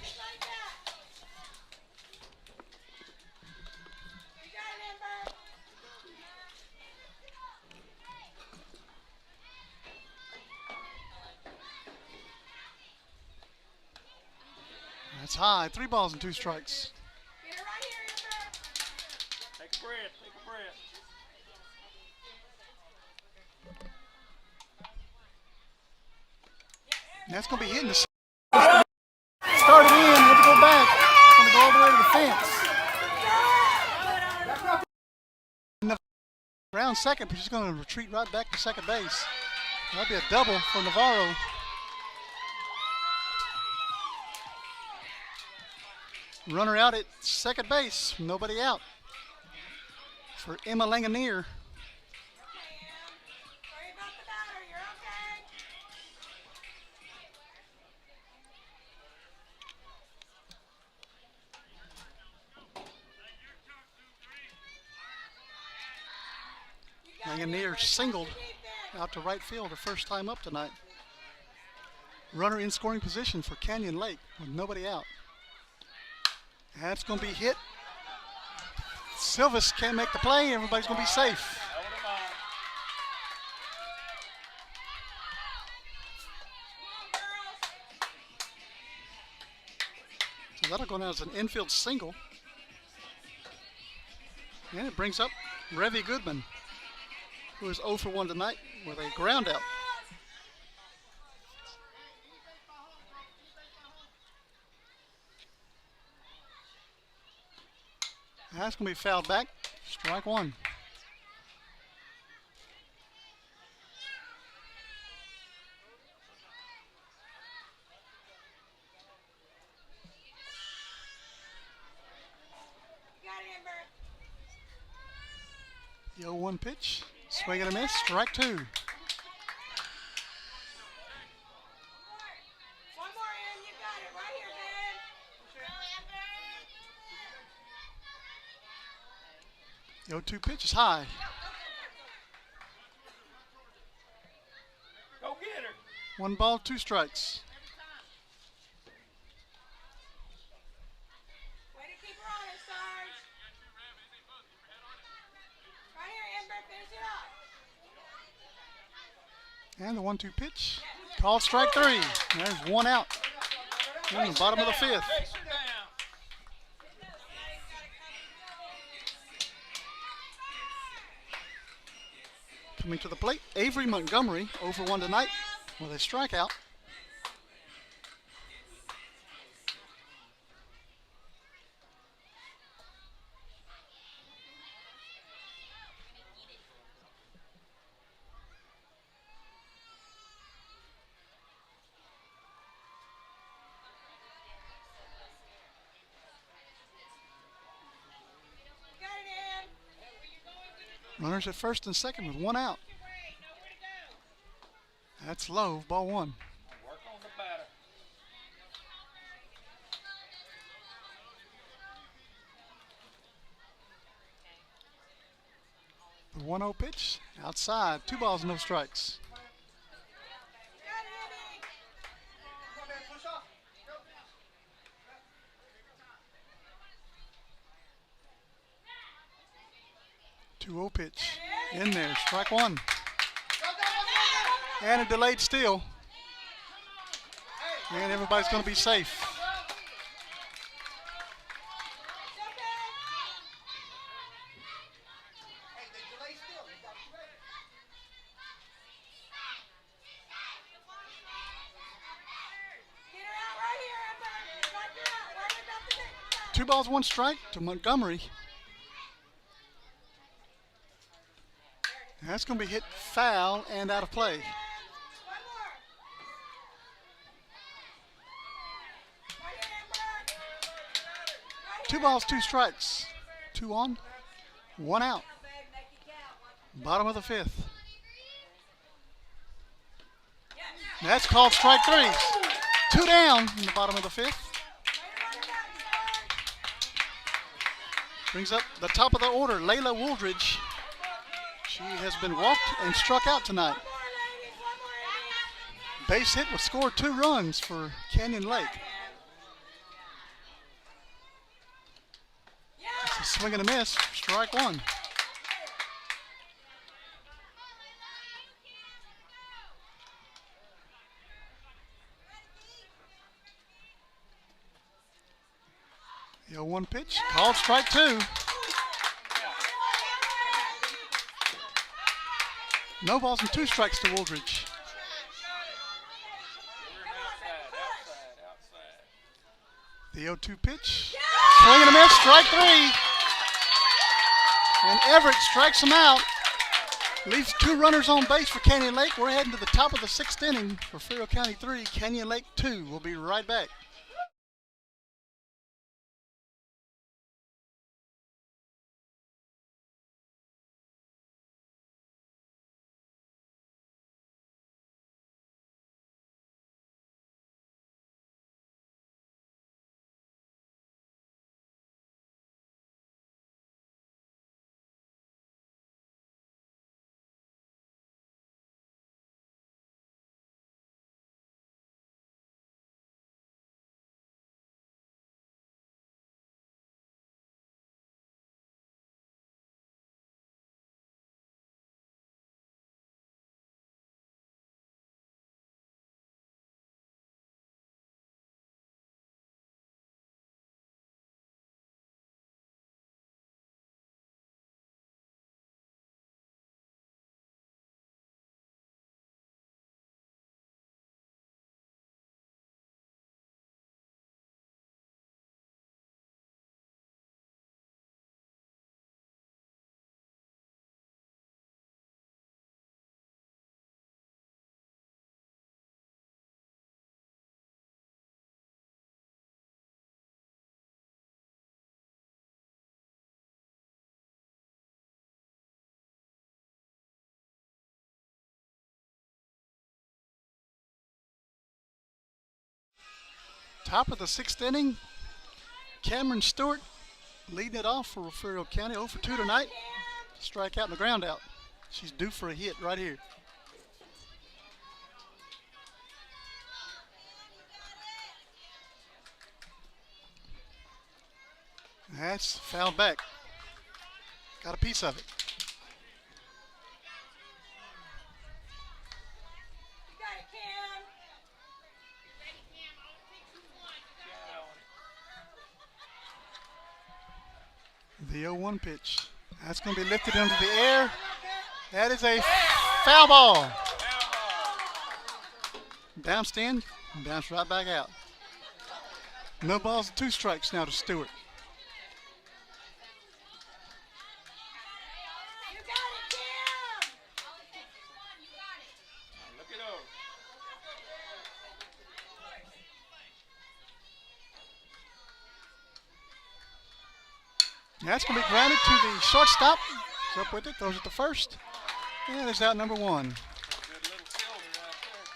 That's high. 3 balls and 2 strikes. Take a breath. Take a breath. And that's going to be hitting the started in, had to go back. Going to go all the way to the fence. Around second, but she's going to retreat right back to second base. That'll be a double for Navarro. Runner out at second base, nobody out for Emma Langanier. Langanier singled out to right field, her first time up tonight. Runner in scoring position for Canyon Lake with nobody out. That's going to be hit. Silvis can't make the play. Everybody's going to be safe. So that'll go down as an infield single. And it brings up Revy Goodman, who is 0 for 1 tonight with a ground out. That's going to be fouled back. Strike 1. The 0-1 pitch. Swing and a miss. Strike 2. The 0-2 pitch is high. Go get her. 1 ball, 2 strikes. Way to keep her on it, Sarge. Right here, Ember, finish it up. And the 1-2 pitch. Called strike 3. There's 1 out. We're in the bottom of the 5th. Chase her down. Coming to the plate, Avery Montgomery, 0 for 1 tonight with a strikeout. Runners at first and second with 1 out. That's low. Ball one. Work on the batter. The 1-0 pitch. Outside. 2 balls, no strikes. Two 0 pitch. In there. Strike one. And a delayed steal. And everybody's going to be safe. Two balls, one strike to Montgomery. That's going to be hit foul and out of play. Two balls, two strikes. 2 on, 1 out. Bottom of the 5th. That's called strike 3. 2 down in the bottom of the 5th. Brings up the top of the order, Layla Wooldridge. She has been walked and struck out tonight. Base hit will score 2 runs for Canyon Lake. It's a swing and a miss, strike 1. The 0-1 pitch, called strike 2. No balls and 2 strikes to Wooldridge. The 0-2 pitch, swing and a miss, strike 3. And Everett strikes him out. Leaves 2 runners on base for Canyon Lake. We're heading to the top of the 6th inning for Faribault County 3, Canyon Lake 2. We'll be right back. Top of the 6th inning, Cameron Stewart leading it off for Faribault County. 0 for 2 tonight. Strikeout and a ground out. She's due for a hit right here. That's fouled back. Got a piece of it. The 0-1 pitch. That's going to be lifted into the air. That is a foul ball. Bounced in and bounced right back out. No balls and 2 strikes now to Stewart. That's going to be grounded to the shortstop. He's up with it, throws it to first. And it's out number 1. Good little silver right there.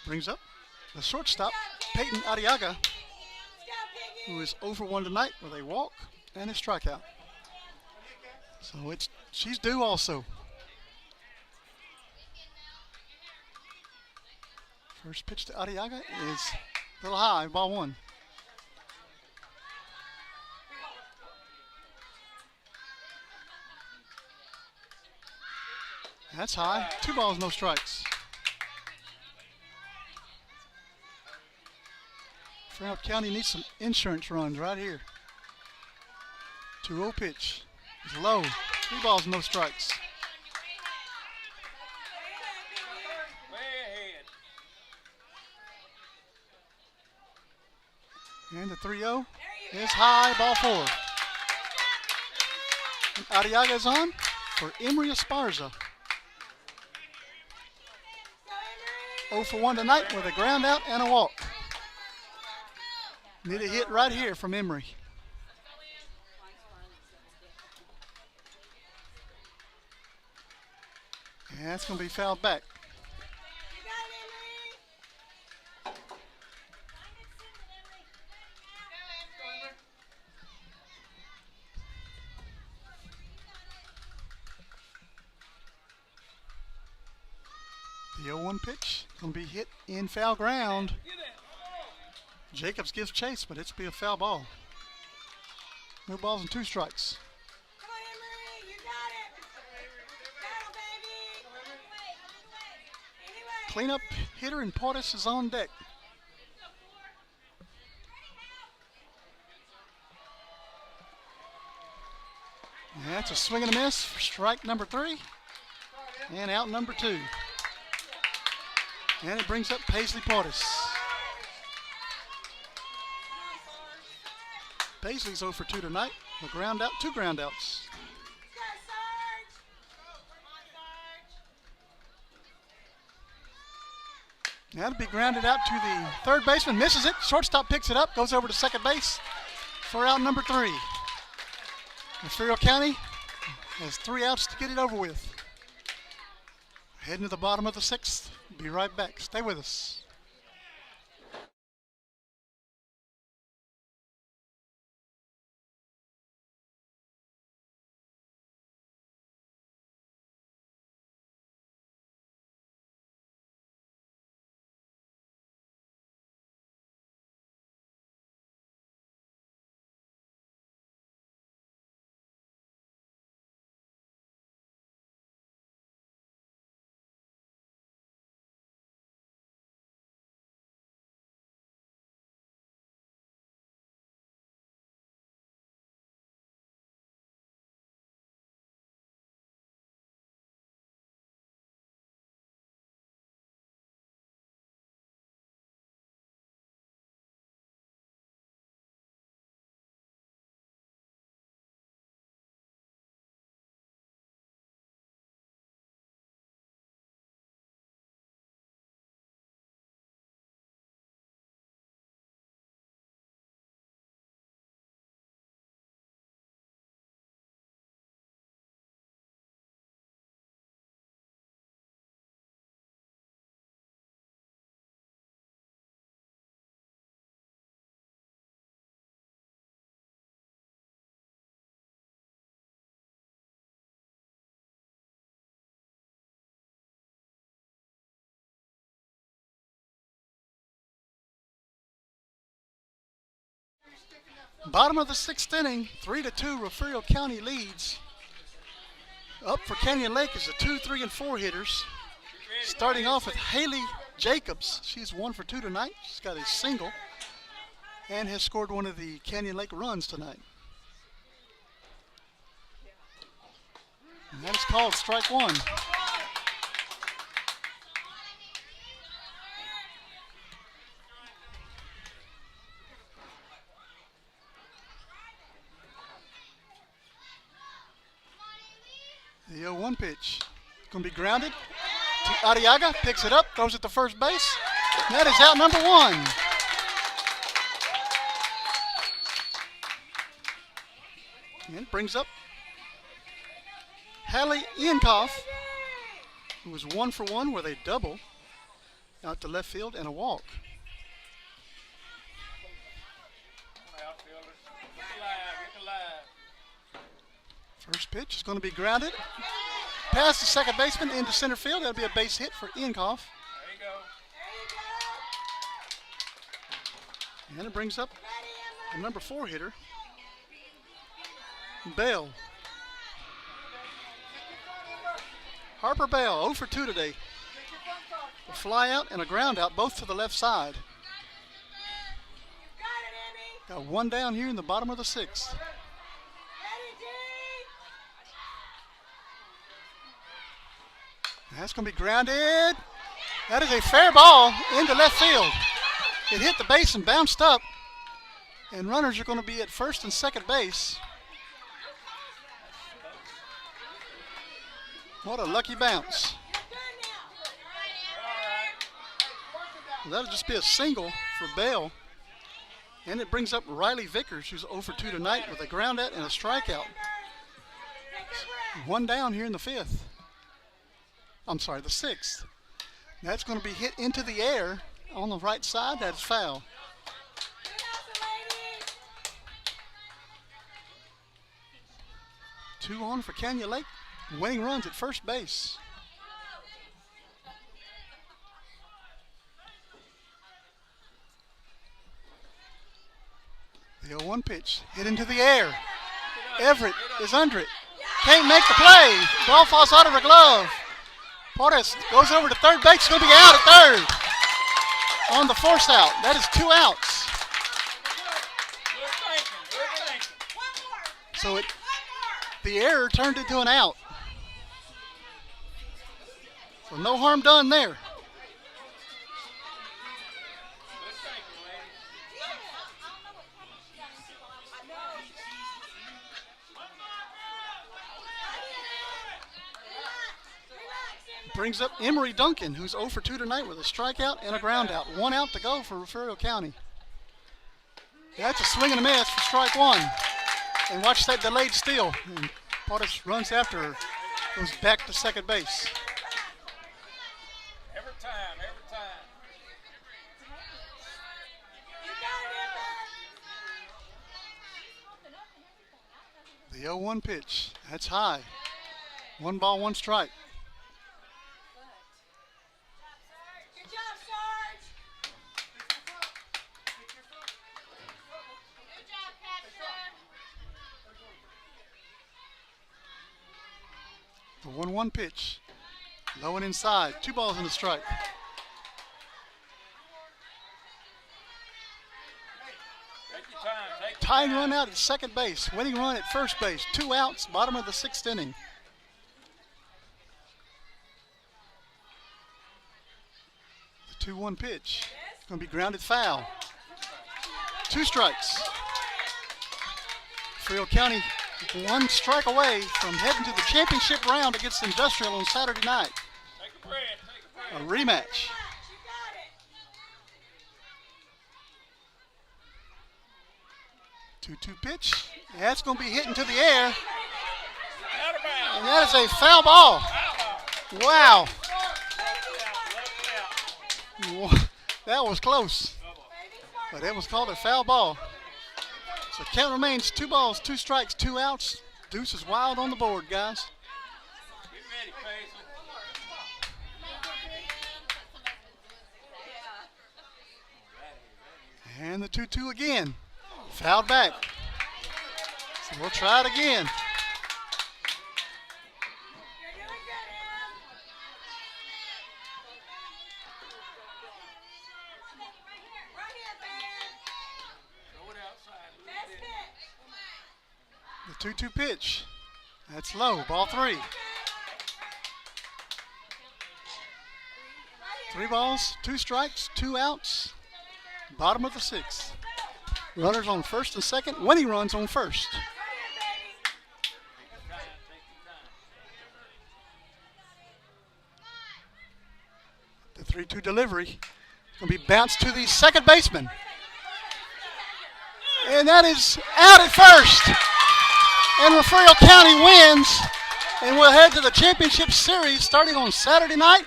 Brings up the shortstop, Peyton Arriaga, who is 0 for 1 tonight with a walk and a strikeout. So she's due also. First pitch to Arriaga is a little high, ball 1. That's high. 2 balls, no strikes. Fayette County needs some insurance runs right here. 2-0 pitch. It's low. 3 balls, no strikes. Way ahead. And the 3-0 is high, ball 4. And Arriaga is on for Emery Esparza. 0 for 1 tonight with a ground out and a walk. Need a hit right here from Emery. And that's going to be fouled back. The 0-1 pitch going to be hit in foul ground. Jacobs gives chase, but it's be a foul ball. No balls and 2 strikes. Come on, Emery, you got it. Battle, baby. Anyway. Cleanup hitter and Portis is on deck. And that's a swing and a miss for strike number 3 and out number 2. And it brings up Paisley Portis. Paisley's 0 for 2 tonight. A ground out, 2 ground outs. That'll be grounded out to the third baseman. Misses it. Shortstop picks it up. Goes over to second base for out number 3. Refugio County has 3 outs to get it over with. Heading to the bottom of the 6th. Be right back. Stay with us. Bottom of the 6th inning, 3-2, Refugio County leads. Up for Canyon Lake is the 2, 3, and 4 hitters. Starting off with Haley Jacobs. She's 1 for 2 tonight. She's got a single and has scored one of the Canyon Lake runs tonight. And that is called strike 1. The 0-1 pitch. Going to be grounded to Arriaga. Picks it up, throws it to first base. And that is out number 1. And it brings up Hallie Iankoff, who was 1 for 1 with a double. out to left field and a walk. Outfielders. Get the live. Get the live. First pitch is going to be grounded. Past the second baseman into center field. That'll be a base hit for Inkoff. There you go. And it brings up a number 4 hitter, Bell. Harper Bell, 0 for 2 today. A fly out and a ground out, both to the left side. Got one down here in the bottom of the 6th. That's going to be grounded. That is a fair ball into left field. It hit the base and bounced up. And runners are going to be at first and second base. What a lucky bounce. That'll just be a single for Bell. And it brings up Riley Vickers, who's 0 for 2 tonight with a ground out and a strikeout. One down here in the 5th. I'm sorry, the 6th. That's going to be hit into the air on the right side. That's foul. Two on for Canyon Lake. Winning runs at first base. The 0-1 pitch hit into the air. Everett is under it. Can't make the play. Ball falls out of her glove. Portis goes over to third base. Going to be out at third on the force out. That is 2 outs. So the error turned into an out. So no harm done there. Brings up Emory Duncan, who's 0 for 2 tonight with a strikeout and a ground out. 1 out to go for Refugio County. That's a swing and a miss for strike 1. And watch that delayed steal. And Portis runs after her, goes back to second base. Every time, every time. The 0-1 pitch. That's high. 1 ball, 1 strike. Good job, Sarge. Good job, Paxton. The 1-1 pitch. Low and inside. 2 balls and a strike. Take your time. Take your Tying time. run out at second base. Winning run at first base. 2 outs. Bottom of the 6th inning. The 2-1 pitch. It's going to be grounded foul. 2 strikes. Frio County 1 strike away from heading to the championship round against Industrial on Saturday night. Take a breath. Take a A breath. rematch. You got it. 2-2 pitch. That's going to be hit into the air. Out of bounds. And that is a foul ball. Wow. That was close. But it was called a foul ball. So count remains 2 balls, 2 strikes, 2 outs. Deuce is wild on the board, guys. Get ready, Paisley. And the 2-2 again. Fouled back. So we'll try it again. You're doing good, Em. Right here, man. Throw it outside. Best pitch. The 2-2 pitch. That's low. Ball 3. 3 balls, 2 strikes, 2 outs. Bottom of the 6th. Runners on first and second. Winning runs on first. Right here, baby. The 3-2 delivery. Going to be bounced to the second baseman. And that is out at first. And Refugio County wins. And we'll head to the championship series starting on Saturday night.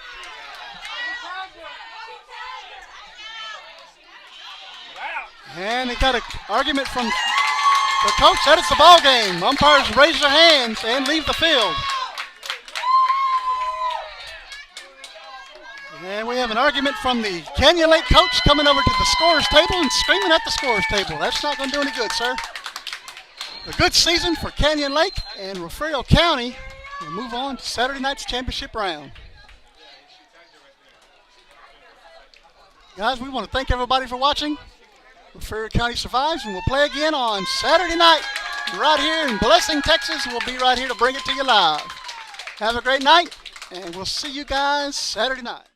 And they got an argument from the coach said it's a ball game. Umpires raise their hands and leave the field. And we have an argument from the Canyon Lake coach coming over to the scorer's table and screaming at the scorer's table. That's not going to do any good, sir. A good season for Canyon Lake and Refugio County. We'll move on to Saturday night's championship round. Guys, we want to thank everybody for watching. Refugio County survives, and we'll play again on Saturday night right here in Blessing, Texas. We'll be right here to bring it to you live. Have a great night, and we'll see you guys Saturday night.